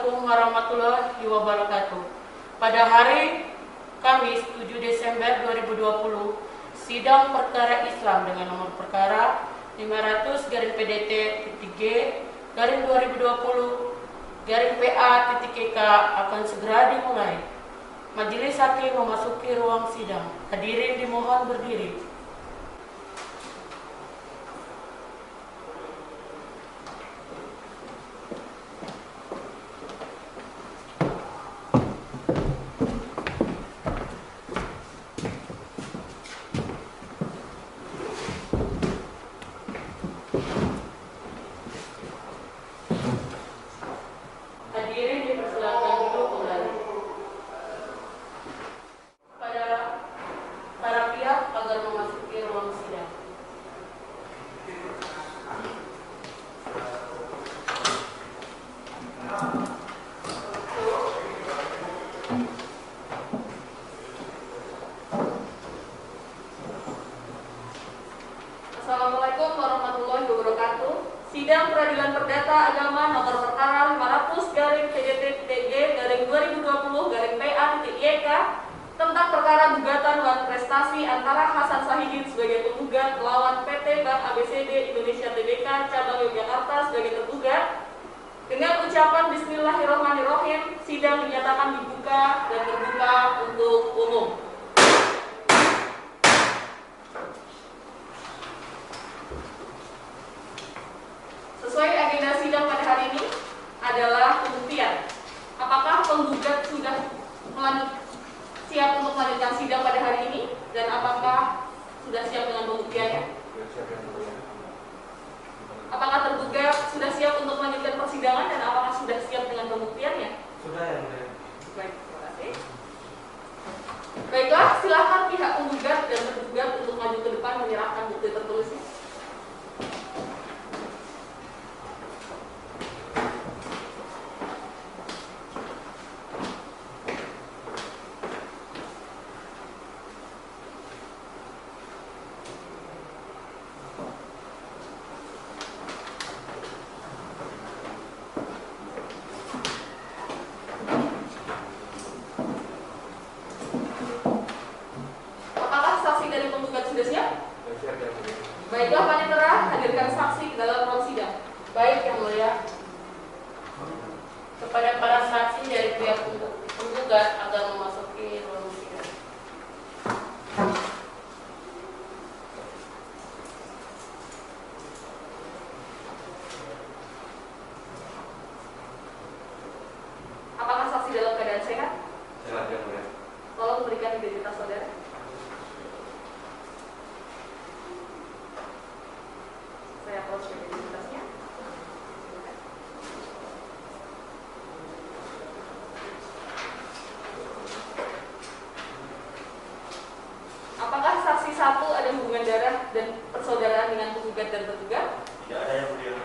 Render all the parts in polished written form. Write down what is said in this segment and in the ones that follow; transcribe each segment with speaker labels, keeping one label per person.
Speaker 1: Assalamualaikum warahmatullahi wabarakatuh. Pada hari Kamis 7 Desember 2020, sidang perkara Islam dengan nomor perkara 500-PDT-2020-PA-EK akan segera dimulai. Majelis hakim memasuki ruang sidang. Hadirin dimohon berdiri. Hadirin dipersilakan duduk kembali. Pada para pihak agar memasuki ruang sidang. Assalamualaikum warahmatullahi wabarakatuh. Sidang Peradilan Perdata Agama nomor perkara 500-PDT-2020-PA-EK tentang perkara gugatan lawan prestasi antara Hasan Sahidin sebagai penggugat lawan PT Bank ABCD Indonesia Tbk Cabang Yogyakarta sebagai tergugat. Dengan ucapan Bismillahirrahmanirrahim, sidang dinyatakan dibuka dan terbuka untuk umum. Sesuai agenda sidang pada hari ini adalah pembuktian. Apakah penggugat sudah siap untuk melanjutkan sidang pada hari ini dan apakah sudah siap dengan pembuktiannya? Apakah tergugat sudah siap untuk melanjutkan persidangan dan apakah sudah siap dengan pembuktiannya?
Speaker 2: Sudah ya, Mulia.
Speaker 1: Baik, terima kasih. Baiklah, silakan pihak penggugat dan tergugat untuk maju ke depan menyerahkan bukti tertulisnya. Baiklah, Panitera, hadirkan saksi ke dalam ruang sidang. Baik, Yang Mulia. Kepada para saksi dari pihak penggugat agar memasuki ruang sidang. Apakah saksi dalam keadaan sehat?
Speaker 2: Sehat, Yang Mulia.
Speaker 1: Tolong berikan identitas saudara. Saya proses identitasnya. Apakah saksi satu ada hubungan darah dan persaudaraan dengan penggugat dan tergugat?
Speaker 2: Tidak ada, Yang Mulia.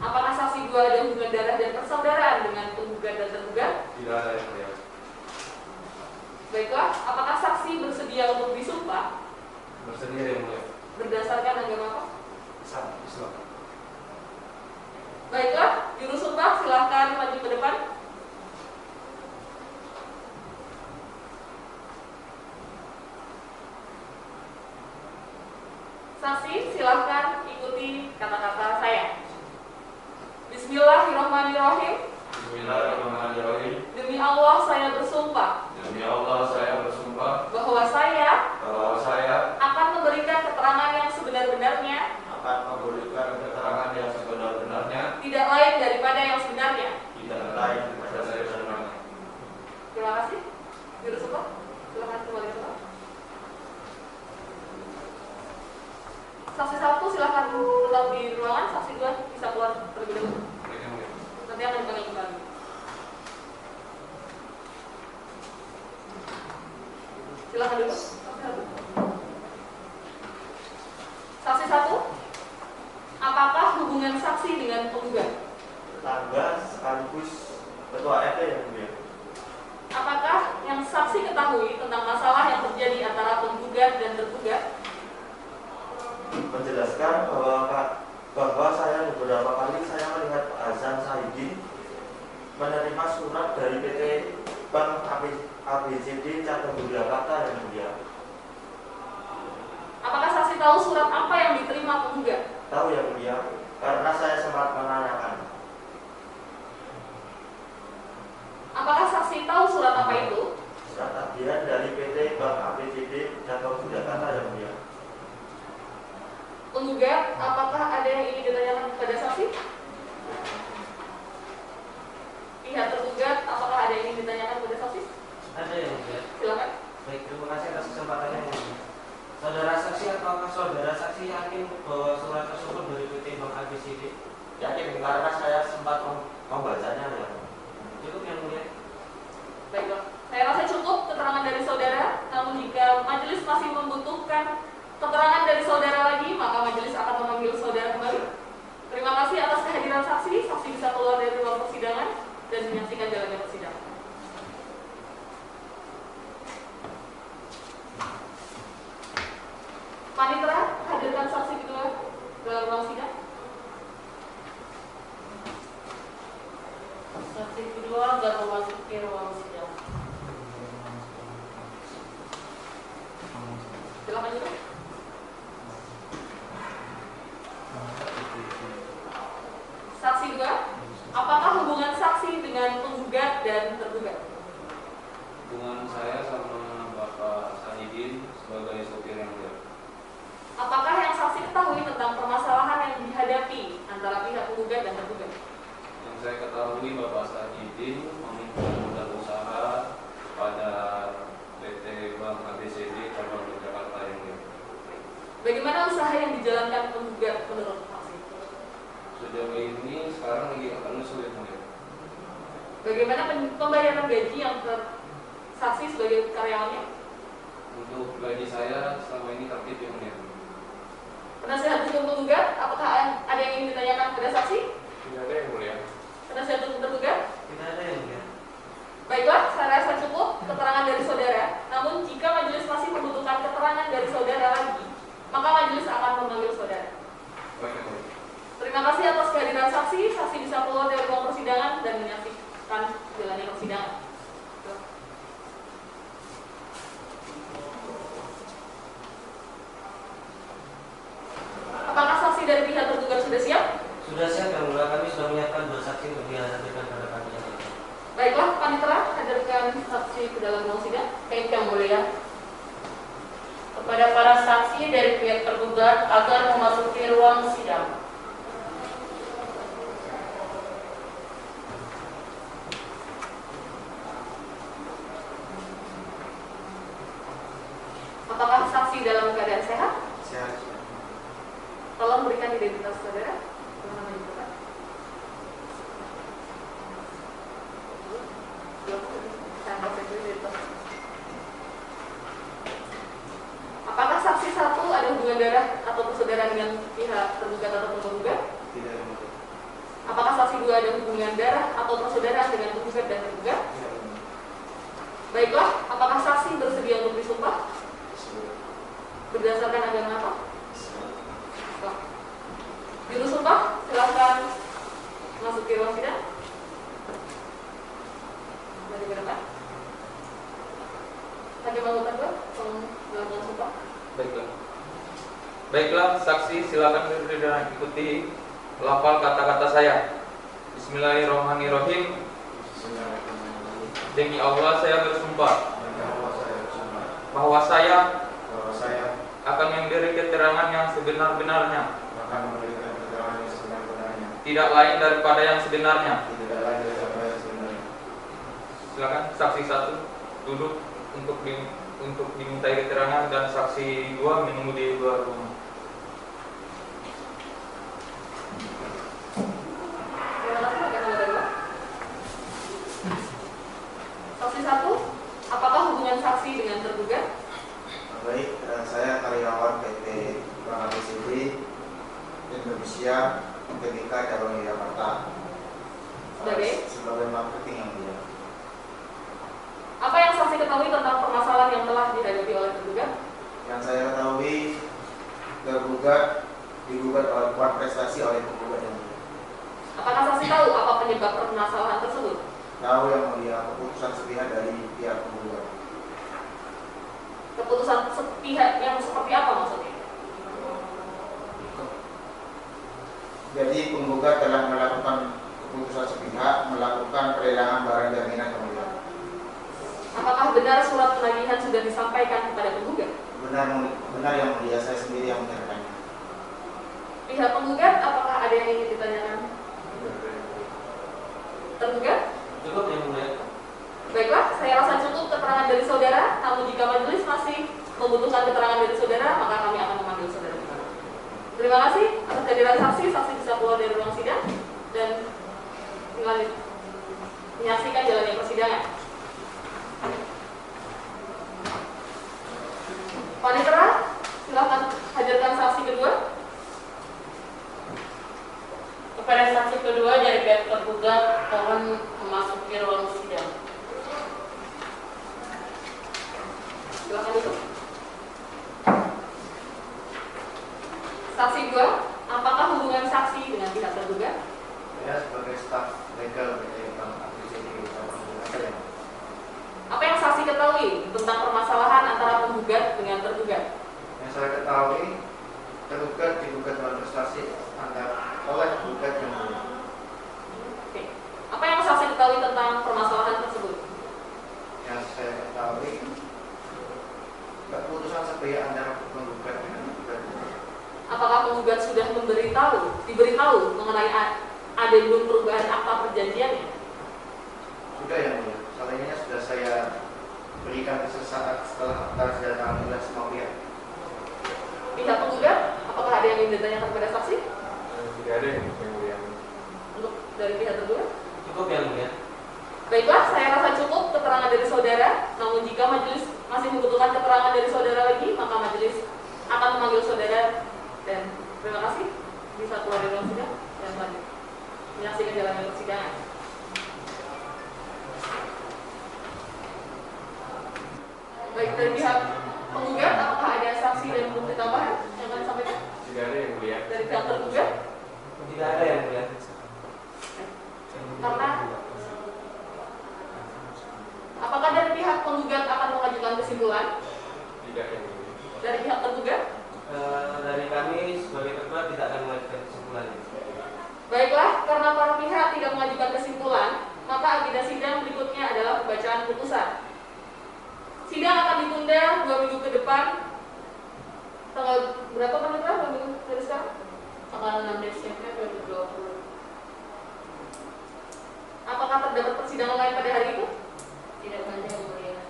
Speaker 1: Apakah saksi dua ada hubungan darah dan persaudaraan dengan penggugat dan tergugat?
Speaker 2: Tidak ada, Yang Mulia.
Speaker 1: Baiklah, apakah saksi bersedia untuk disumpah?
Speaker 2: Bersedia, Yang Mulia.
Speaker 1: Berdasarkan agama apa?
Speaker 2: Islam.
Speaker 1: Baiklah, juru sumpah silahkan maju ke depan. Saksi silahkan ikuti kata-kata saya. Bismillahirrahmanirrahim.
Speaker 2: Bismillahirrahmanirrahim.
Speaker 1: Demi Allah saya bersumpah
Speaker 2: Demi Allah saya bersumpah
Speaker 1: bahwa saya
Speaker 2: bahwa saya
Speaker 1: akan memberikan keterangan yang sebenar-benarnya,
Speaker 2: akan memberikan keterangan yang sebenar-benarnya,
Speaker 1: tidak lain daripada yang sebenarnya.
Speaker 2: tidak lain daripada saya sebenarnya.
Speaker 1: Terima kasih. Juru sumpah, silakan kembali ke tempat. Saksi satu silakan tetap di ruangan, saksi dua bisa keluar terlebih dahulu.
Speaker 2: Baik, Yang Mulia.
Speaker 1: Nanti akan dipanggil kembali. Silakan dulu. Saksi satu, apakah hubungan saksi dengan penggugat?
Speaker 2: Tetangga sekaligus ketua RT, Yang Mulia.
Speaker 1: Apakah yang saksi ketahui tentang masalah yang terjadi antara penggugat dan tergugat?
Speaker 2: Menjelaskan bahwa saya beberapa kali saya melihat Hasan Sahidin ABCD cabang Yogyakarta yang mulia.
Speaker 1: Apakah saksi tahu surat apa yang diterima penggugat?
Speaker 2: Tahu yang mulia, karena saya sempat menanyakan.
Speaker 1: Apakah saksi tahu surat apa itu?
Speaker 2: Surat tagihan dari PT Bank ABCD cabang Yogyakarta yang mulia.
Speaker 1: Penggugat, apakah ada yang ingin ditanyakan kepada saksi? Pihak tergugat, apakah ada yang ingin ditanyakan kepada saksi?
Speaker 3: Ada yang mulia.
Speaker 1: Silakan.
Speaker 3: Baik, terima kasih atas kesempatannya. Saudara saksi, apakah saudara saksi yakin bahwa surat tersebut dari PT Bank ABCD?
Speaker 2: Yakin karena saya sempat membacanya ya.
Speaker 3: Cukup yang mulia.
Speaker 1: Baiklah, saya rasa cukup keterangan dari saudara. Namun jika majelis masih membutuhkan keterangan dari saudara lagi, maka majelis akan memanggil saudara kembali. Terima kasih atas kehadiran saksi. Saksi bisa keluar dari ruang persidangan dan menyaksikan jalannya persidangan. Panitera, hadirkan saksi kedua dalam ruang sidang.
Speaker 4: Saksi kedua agar memasuki ruang sidang.
Speaker 1: Silakan juga. Saksi dua, apakah hubungan saksi dengan penggugat dan tergugat?
Speaker 5: Hubungan saya sama Bapak Sahidin sebagai sopir yang mulia.
Speaker 1: Apakah yang saksi ketahui tentang permasalahan yang dihadapi antara pihak penggugat dan tergugat?
Speaker 5: Yang saya ketahui Bapak Sahidin meminta modal usaha pada PT Bank ABCD cabang Yogyakarta yang mulia.
Speaker 1: Bagaimana usaha yang dijalankan penggugat menurut saksi?
Speaker 5: Sejauh ini sekarang lagi akan sulit mulia.
Speaker 1: Bagaimana pembayaran gaji yang saksi sebagai karyawannya?
Speaker 5: Untuk gaji saya selama ini tertib yang mulia.
Speaker 1: Penasihat hukum penggugat, apakah ada yang ingin ditanyakan kepada saksi?
Speaker 5: Tidak ada yang mulia.
Speaker 1: Penasihat hukum tergugat?
Speaker 3: Tidak ada yang mulia.
Speaker 1: Baiklah, saya rasa cukup keterangan dari saudara. Namun jika majelis masih membutuhkan keterangan dari saudara lagi, maka majelis akan memanggil saudara.
Speaker 5: Baik yang mulia.
Speaker 1: Terima kasih atas kehadiran saksi. Saksi bisa keluar dari ruang persidangan dan menyaksikan jalannya persidangan. Apakah saksi dari pihak tergugat sudah siap?
Speaker 3: Sudah siap yang mulia, kami sudah menyiapkan 2 saksi untuk dihadirkan pada kami.
Speaker 1: Baiklah, Panitera, hadirkan saksi ke dalam ruang sidang.
Speaker 4: Baik yang mulia. Kepada para saksi dari pihak tergugat agar memasuki ruang sidang.
Speaker 1: Apakah saksi dalam keadaan sehat?
Speaker 2: Sehat.
Speaker 1: Tolong berikan identitas saudara. Nama juga. Apakah saksi satu ada hubungan darah atau persaudaraan dengan pihak tergugat atau penggugat?
Speaker 2: Tidak yang mulia.
Speaker 1: Apakah saksi dua ada hubungan darah atau persaudaraan dengan penggugat dan tergugat?
Speaker 2: Tidak yang mulia.
Speaker 1: Baiklah, apakah saksi bersedia untuk disumpah?
Speaker 2: Sehat.
Speaker 1: Berdasarkan agama apa? Islam. Juru sumpah, silakan masuk ke ruang sidang. Mari ke depan. Hakim anggota dua, tolong melakukan sumpah.
Speaker 6: Baiklah, saksi silakan berdiri dan ikuti lafal kata-kata saya. Bismillahirrahmanirrahim. Demi Allah saya bersumpah bahwa saya akan memberi keterangan yang sebenar-benarnya, tidak lain daripada yang sebenarnya. Silakan saksi satu duduk untuk dimintai keterangan dan saksi dua menunggu di luar rumah.
Speaker 1: Saksi satu, apakah hubungan saksi dengan tergugat?
Speaker 7: Baik, saya karyawan PT Bank ABCD Indonesia TBK cabang Yogyakarta sebagai marketing yang mulia.
Speaker 1: Apa yang saksi ketahui tentang permasalahan yang telah dihadapi oleh tergugat?
Speaker 7: Yang saya ketahui tergugat digugat oleh kuat prestasi oleh penggugat yang mulia.
Speaker 1: Apakah saksi tahu apa penyebab permasalahan tersebut?
Speaker 7: Tahu yang mulia, keputusan sepihak dari pihak penggugat.
Speaker 1: keputusan sepihak yang seperti apa maksudnya?
Speaker 7: Jadi penggugat telah melakukan keputusan sepihak, melakukan pelelangan barang jaminan penggugat.
Speaker 1: Apakah benar surat penagihan sudah disampaikan kepada penggugat?
Speaker 7: Benar yang mulia, saya sendiri yang menyerahkannya.
Speaker 1: Pihak penggugat, apakah ada yang ingin ditanyakan? Tergugat?
Speaker 3: Cukup yang mulia.
Speaker 1: Baiklah, saya rasa cukup keterangan dari saudara. Namun jika majelis masih membutuhkan keterangan dari saudara, maka kami akan memanggil saudara. Terima kasih atas kehadiran saksi. Saksi bisa keluar dari ruang sidang dan menyaksikan jalannya persidangan. Panitera, silakan hadirkan saksi kedua.
Speaker 4: Kepada saksi kedua dari pihak tergugat, mohon memasuki ruang sidang.
Speaker 1: Silakan duduk. Saksi 2, apakah hubungan saksi dengan pihak tergugat?
Speaker 2: Saya sebagai staf legal PT Bank ABCD
Speaker 1: Apa yang saksi ketahui tentang permasalahan antara penggugat dengan tergugat?
Speaker 2: yang saya ketahui, tergugat digugat dalam prestasi oleh penggugat yang mulia.
Speaker 1: Oke. Apa yang saksi ketahui tentang permasalahan tersebut?
Speaker 2: Yang saya ketahui, keputusan sepihak antara penggugat dengan penggugat.
Speaker 1: Apakah penggugat sudah diberitahu mengenai adendum perubahan akta perjanjiannya?
Speaker 2: Sudah yang mulia, salahnya sudah saya berikan sesaat setelah akta sudah kami oleh semua pihak.
Speaker 1: Pihak penggugat, apakah ada yang ingin ditanyakan kepada saksi?
Speaker 6: Tidak ada yang mulia.
Speaker 1: Untuk dari pihak tergugat?
Speaker 3: Cukup yang mulia.
Speaker 1: Baiklah, saya rasa cukup keterangan dari saudara. Namun jika majelis masih membutuhkan keterangan dari saudara lagi, maka majelis akan memanggil saudara. Dan terima kasih bisa keluar dari ruang sidang dan lanjut menyaksikan jalannya persidangan. Baik, dari pihak penggugat, apakah ada saksi dan bukti tambahan yang akan disampaikan?
Speaker 6: Tidak ada yang mulia.
Speaker 1: Dari pihak tergugat,
Speaker 3: Tidak ada yang mulia.
Speaker 1: karena apakah dari pihak penggugat akan mengajukan kesimpulan?
Speaker 6: Tidak yang mulia.
Speaker 1: Dari pihak tergugat?
Speaker 3: Dari kami sebagai tergugat tidak akan mengajukan kesimpulan.
Speaker 1: Baiklah, karena para pihak tidak mengajukan kesimpulan, maka agenda sidang berikutnya adalah pembacaan putusan. Sidang akan ditunda 2 minggu ke depan. Tanggal berapa Panitera? 2 minggu dari sekarang?
Speaker 4: Tanggal 6 Desember 2020.
Speaker 1: Apakah terdapat persidangan lain pada hari itu?
Speaker 4: Tidak ada yang mulia.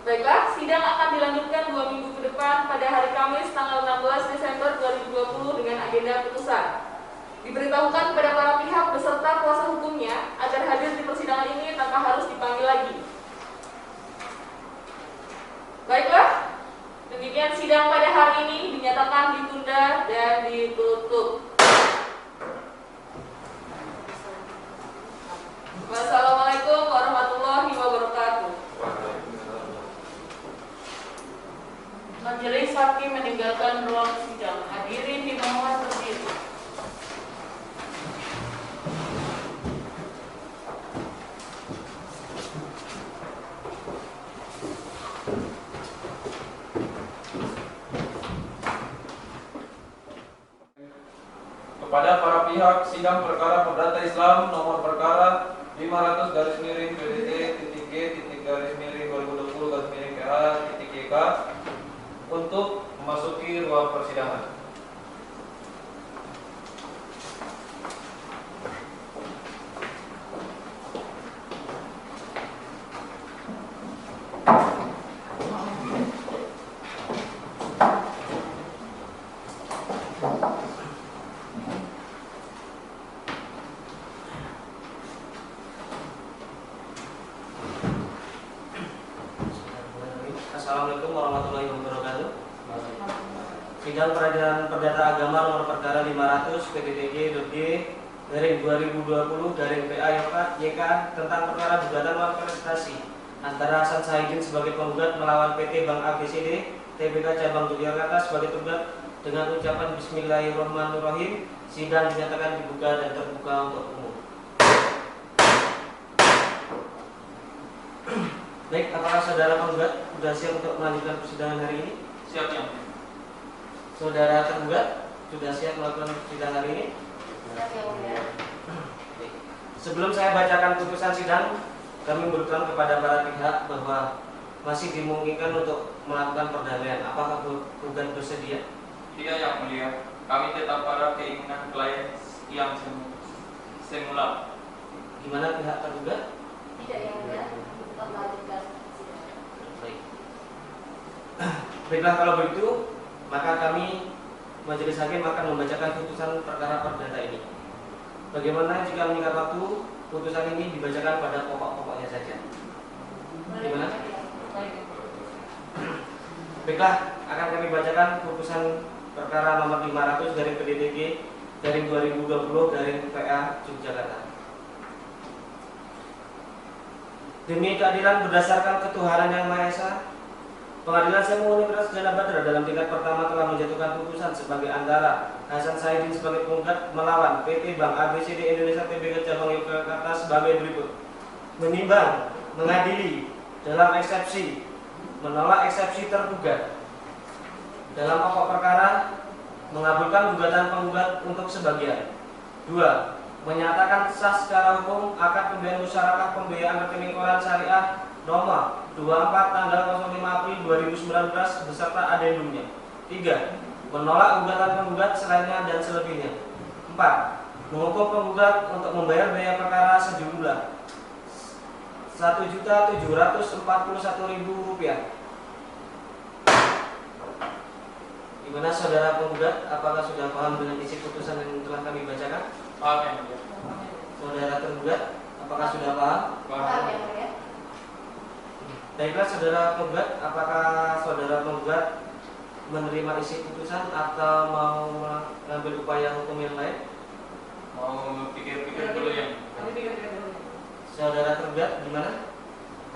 Speaker 1: Baiklah, sidang akan dilanjutkan 2 minggu ke depan pada hari Kamis tanggal 16 Desember 2020 dengan agenda putusan. Diberitahukan kepada para pihak beserta kuasa hukumnya agar hadir di persidangan ini tanpa harus dipanggil lagi. Baiklah, demikian sidang pada hari ini dinyatakan ditunda dan ditutup. Wassalamualaikum warahmatullahi wabarakatuh.
Speaker 4: Majelis hakim meninggalkan ruang sidang. Hadirin dimohon berdiri.
Speaker 6: Kepada para pihak sidang perkara perdata Islam nomor perkara 500-PDT-G-2020-PH-YK untuk memasuki ruang persidangan.
Speaker 3: Assalamualaikum warahmatullahi wabarakatuh. Sidang Peradilan Perdata Agama nomor perkara 500 PDTG-2020-PA-YK tentang perkara gugatan malprestasi antara Hasan Sahidin sebagai penggugat melawan PT Bank ABCD TBK Cabang Yogyakarta sebagai tergugat dengan ucapan Bismillahirrahmanirrahim. Sidang dinyatakan dibuka dan terbuka untuk umum. Baik, apakah saudara penggugat sudah siap untuk melanjutkan persidangan hari ini?
Speaker 6: Siap yang
Speaker 3: Saudara tergugat sudah siap melakukan persidangan hari ini?
Speaker 4: Siap yang mulia.
Speaker 3: Baik. Sebelum saya bacakan putusan sidang, kami berpesan kepada para pihak bahwa masih dimungkinkan untuk melakukan perdamaian. Apakah penggugat bersedia?
Speaker 6: Iya yang mulia, kami tetap pada keinginan klien yang semula.
Speaker 3: Gimana pihak tergugat?
Speaker 4: Tidak yang mulia. Tetap melanjutkan.
Speaker 3: Baik. Baiklah kalau begitu, maka kami majelis hakim akan membacakan putusan perkara perdata ini. Bagaimana jika meningkat waktu, putusan ini dibacakan pada pokok-pokoknya saja. Gimana? Baiklah, akan kami bacakan putusan perkara nomor 500 dari PDDG dari 2020 dari PA Yogyakarta. Demi keadilan berdasarkan ketuhanan yang Maha Esa, Pengadilan Semu Universitas Gajah Mada dalam tingkat pertama telah menjatuhkan putusan sebagai antara Hasan Sahidin sebagai penggugat melawan PT Bank ABCD Indonesia Tbk Cabang Yogyakarta sebagai berikut: menimbang, mengadili dalam eksepsi, menolak eksepsi tergugat. Dalam pokok perkara, mengabulkan gugatan penggugat untuk sebagian. 2. Menyatakan sah secara hukum akad pembiayaan musyarakah pembiayaan rekening koran syariah nomor 24 tanggal 05 April 2019 beserta adendumnya. 3. Menolak gugatan penggugat selainnya dan selebihnya. 4. Menghukum penggugat untuk membayar biaya perkara sejumlah Rp1.741.000. Gimana saudara penggugat? Apakah sudah paham dengan isi putusan yang telah kami bacakan?
Speaker 6: Paham yang mulia.
Speaker 3: Saudara tergugat, apakah sudah paham?
Speaker 4: Paham yang mulia.
Speaker 3: Baiklah saudara penggugat, apakah saudara penggugat menerima isi putusan atau mau mengambil upaya hukum yang lain?
Speaker 6: Mau pikir-pikir dulu yang.
Speaker 1: Kami pikir-pikir dulu.
Speaker 3: Saudara tergugat gimana?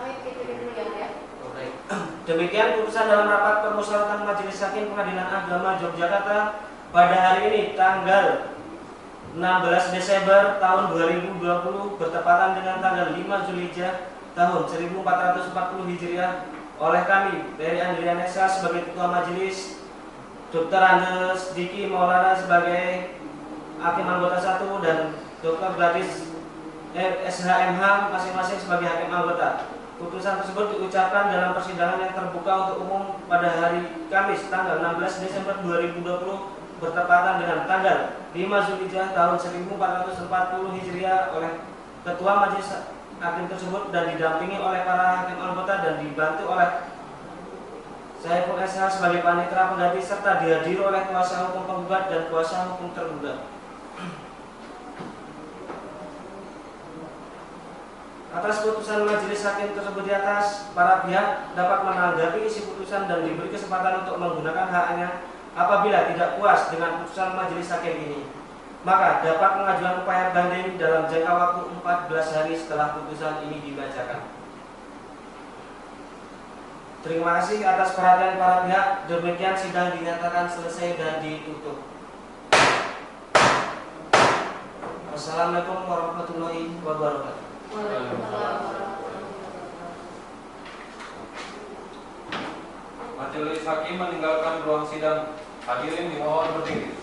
Speaker 4: Kami pikir dulu yang mulia.
Speaker 3: Oh, baik. Demikian putusan dalam rapat permusyawaratan Majelis Hakim Pengadilan Agama Yogyakarta pada hari ini tanggal 16 Desember tahun 2020 bertepatan dengan tanggal 5 Zulhijjah tahun 1440 Hijriah oleh kami Ferry Andrianesa sebagai Ketua Majelis, Dr. Andes Diki Maulana sebagai Hakim Anggota 1 dan Dr. Gladys SHMH masing-masing sebagai Hakim Anggota. Putusan tersebut diucapkan dalam persidangan yang terbuka untuk umum pada hari Kamis tanggal 16 Desember 2020 bertepatan dengan tanggal 5 Zulhijjah tahun 1440 Hijriah oleh Ketua Majelis Hakim tersebut dan didampingi oleh para hakim anggota dan dibantu oleh Saiful SH sebagai panitera pengganti serta dihadiri oleh kuasa hukum penggugat dan kuasa hukum tergugat. Atas putusan majelis hakim tersebut di atas, para pihak dapat menanggapi isi putusan dan diberi kesempatan untuk menggunakan haknya apabila tidak puas dengan putusan majelis hakim ini. Maka dapat mengajukan upaya banding dalam jangka waktu 14 hari setelah putusan ini dibacakan. Terima kasih atas perhatian para pihak. Demikian sidang dinyatakan selesai dan ditutup. Wassalamualaikum warahmatullahi wabarakatuh.
Speaker 6: Majelis Hakim meninggalkan ruang sidang. Hadirin dimohon berdiri.